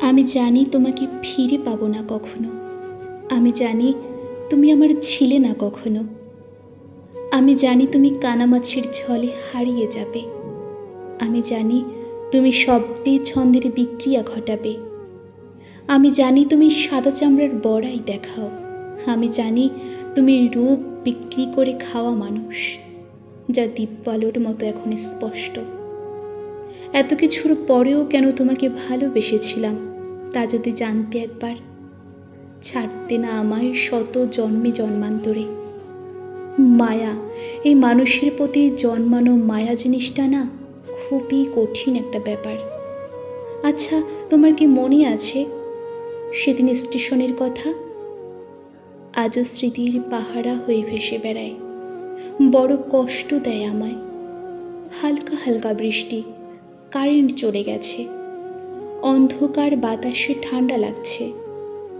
আমি জানি তোমাকে ফিরে পাবো না কখনো। আমি জানি তুমি আমার ছিলে না কখনো। আমি জানি তুমি কানামাছির ঝলে হারিয়ে যাবে। আমি জানি তুমি শব্দে ছন্দের বিক্রিয়া ঘটাবে। আমি জানি তুমি সাদা চামড়ার বড়াই দেখাও। আমি জানি তুমি রূপ বিক্রি করে খাওয়া মানুষ, যা দীপআলোর মতো এখন স্পষ্ট। এত কিছুর পরেও কেন তোমাকে ভালোবেসেছিলাম তা যদি জানতে একবার, ছাড়তে না আমায় শত জন্মে জন্মান্তরে। মায়া, এই মানুষের প্রতি জন্মানো মায়া জিনিসটা না খুবই কঠিন একটা ব্যাপার। আচ্ছা, তোমার কি মনে আছে সেদিন স্টেশনের কথা? আজও স্মৃতির পাহারা হয়ে ভেসে বেড়ায়, বড় কষ্ট দেয় আমায়। হালকা হালকা বৃষ্টি, কারেন্ট চলে গেছে, অন্ধকার বাতাসে ঠান্ডা লাগছে।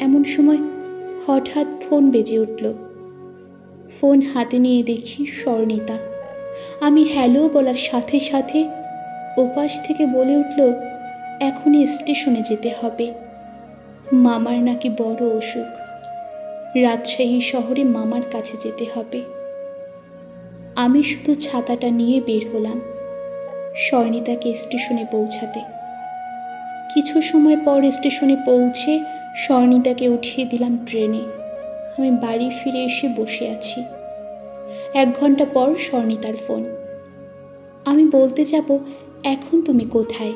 এমন সময় হঠাৎ ফোন বেজে উঠল। ফোন হাতে নিয়ে দেখি স্বর্ণিতা। আমি হ্যালো বলার সাথে সাথে ওপাশ থেকে বলে উঠল, এখনই স্টেশনে যেতে হবে, মামার নাকি বড় অসুখ, রাজশাহী শহরে মামার কাছে যেতে হবে। আমি শুধু ছাতাটা নিয়ে বের হলাম স্বর্ণিতাকে স্টেশনে পৌঁছাতে। কিছু সময় পর স্টেশনে পৌঁছে স্বর্ণিতাকে উঠিয়ে দিলাম ট্রেনে। আমি বাড়ি ফিরে এসে বসে আছি। 1 ঘন্টা পর স্বর্ণিতার ফোন। আমি বলতে যাব, এখন তুমি কোথায়?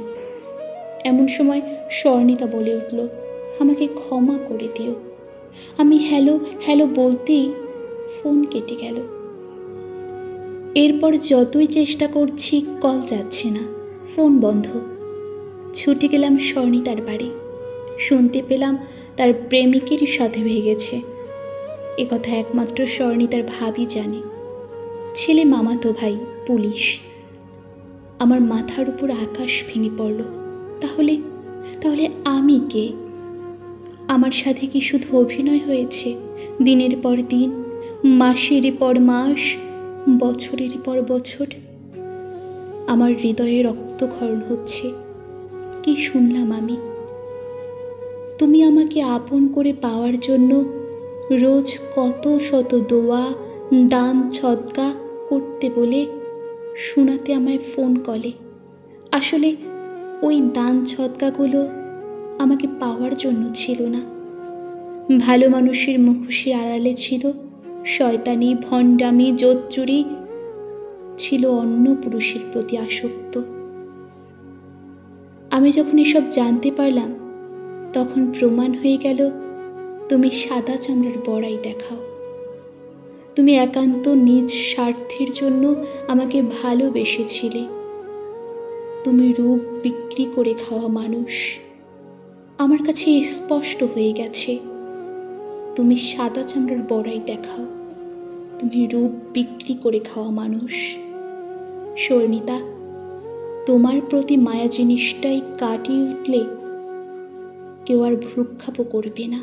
এমন সময় স্বর্ণিতা বলে উঠল, আমাকে ক্ষমা করে দিও। আমি হ্যালো হ্যালো বলতেই ফোন কেটে গেল। এরপর যতই চেষ্টা করছি কল যাচ্ছে না, ফোন বন্ধ। ছুটে গেলাম স্বর্ণিতার বাড়ি। শুনতে পেলাম তার প্রেমিকেরই সাথে ভেগেছে। একথা একমাত্র স্বর্ণিতার ভাবি জানে। ছেলে মামাতো ভাই, পুলিশ। আমার মাথার উপর আকাশ ভেঙে পড়ল। তাহলে তাহলে আমি কে? আমার সাথে কি শুধু অভিনয় হয়েছে? দিনের পর দিন, মাসের পর মাস, বছরের পর বছর আমার হৃদয়ে রক্তক্ষরণ হচ্ছে। কি শুনলাম আমি? তুমি আমাকে আপন করে পাওয়ার জন্য রোজ কত শত দোয়া, দান, সদকা করতে বলে শোনাতে আমায় ফোন কলে। আসলে ওই দান সদকাগুলো আমাকে পাওয়ার জন্য ছিল না। ভালো মানুষের মুখোশের আড়ালে ছিল শয়তানি, ভণ্ডামি, জোচ্চুরি, ছিল অন্য পুরুষের প্রতি আসক্ত। আমি যখন এসব জানতে পারলাম, তখন প্রমাণ হয়ে গেল তুমি সাদা চামড়ার বড়াই দেখাও। তুমি একান্ত নিজ স্বার্থের জন্য আমাকে ভালোবেসেছিলে। তুমি রূপ বিক্রি করে খাওয়া মানুষ। আমার কাছে স্পষ্ট হয়ে গেছে, তুমি সাদা চামড়ার বড়াই দেখাও, তুমি রূপ বিক্রি করে খাওয়া মানুষ। স্বর্ণিতা, তোমার প্রতি মায়া জিনিসটাই কাটিয়ে উঠলে কেউ আর ভ্রুক্ষেপও করবে না।